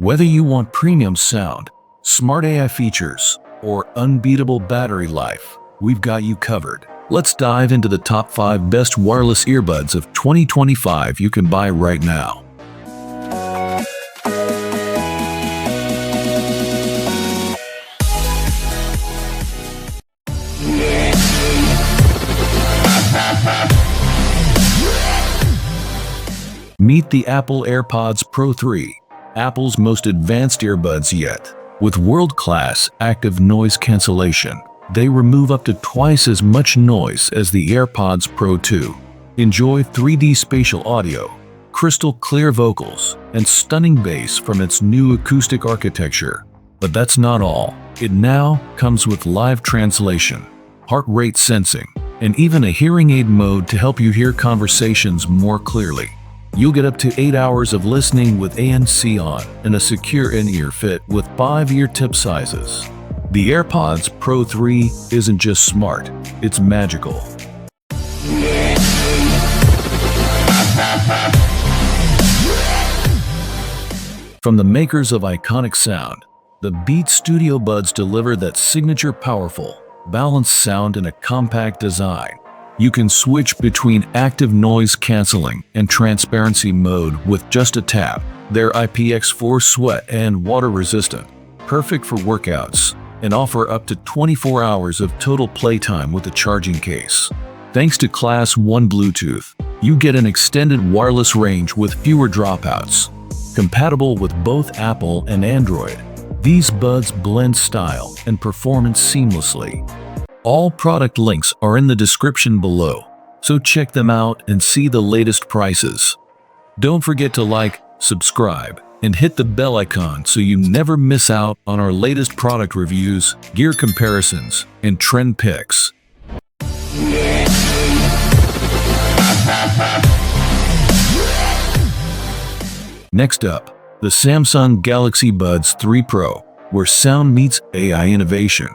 Whether you want premium sound, smart AI features, or unbeatable battery life, we've got you covered. Let's dive into the top 5 best wireless earbuds of 2025 you can buy right now. Meet the Apple AirPods Pro 3, Apple's most advanced earbuds yet. With world-class active noise cancellation, they remove up to twice as much noise as the AirPods Pro 2. Enjoy 3D spatial audio, crystal clear vocals, and stunning bass from its new acoustic architecture. But that's not all. It now comes with live translation, heart rate sensing, and even a hearing aid mode to help you hear conversations more clearly. You'll get up to 8 hours of listening with ANC on and a secure in-ear fit with 5 ear tip sizes. The AirPods Pro 3 isn't just smart, it's magical. From the makers of iconic sound, the Beats Studio Buds deliver that signature powerful, balanced sound in a compact design. You can switch between active noise canceling and transparency mode with just a tap. They're IPX4 sweat and water resistant, perfect for workouts, and offer up to 24 hours of total playtime with a charging case. Thanks to Class 1 Bluetooth, you get an extended wireless range with fewer dropouts. Compatible with both Apple and Android, these buds blend style and performance seamlessly. All product links are in the description below, so check them out and see the latest prices. Don't forget to like, subscribe, and hit the bell icon so you never miss out on our latest product reviews, gear comparisons, and trend picks. Next up, the Samsung Galaxy Buds 3 Pro, where sound meets AI innovation.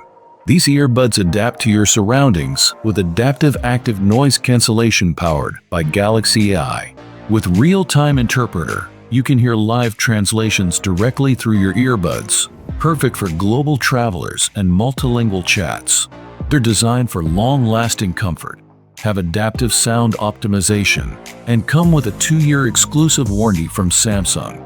These earbuds adapt to your surroundings with adaptive active noise cancellation powered by Galaxy AI. With real-time interpreter, you can hear live translations directly through your earbuds, perfect for global travelers and multilingual chats. They're designed for long-lasting comfort, have adaptive sound optimization, and come with a 2-year exclusive warranty from Samsung.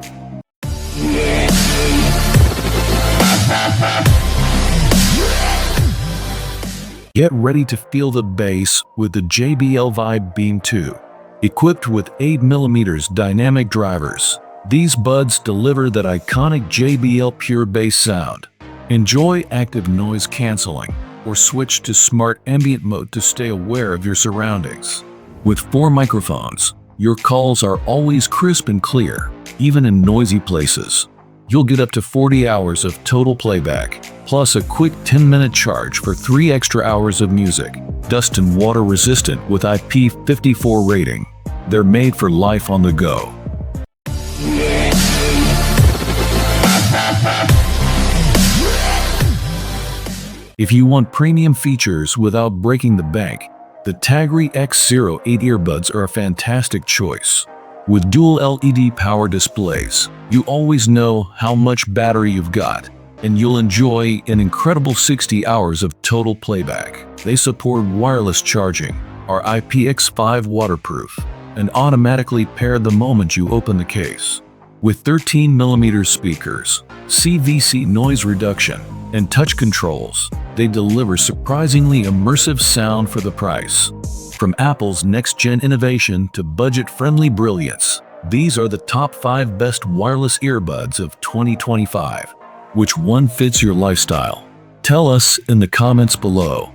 Get ready to feel the bass with the JBL Vibe Beam 2. Equipped with 8mm dynamic drivers, these buds deliver that iconic JBL pure bass sound. Enjoy active noise canceling or switch to smart ambient mode to stay aware of your surroundings. With 4 microphones, your calls are always crisp and clear, even in noisy places. You'll get up to 40 hours of total playback, plus a quick 10-minute charge for 3 extra hours of music. Dust and water resistant with IP54 rating. They're made for life on the go. If you want premium features without breaking the bank, the Tagri X08 earbuds are a fantastic choice. With dual LED power displays, you always know how much battery you've got, and you'll enjoy an incredible 60 hours of total playback. They support wireless charging, are IPX5 waterproof, and automatically pair the moment you open the case. With 13mm speakers, CVC noise reduction, and touch controls, they deliver surprisingly immersive sound for the price. From Apple's next-gen innovation to budget-friendly brilliance, these are the top 5 best wireless earbuds of 2025. Which one fits your lifestyle? Tell us in the comments below.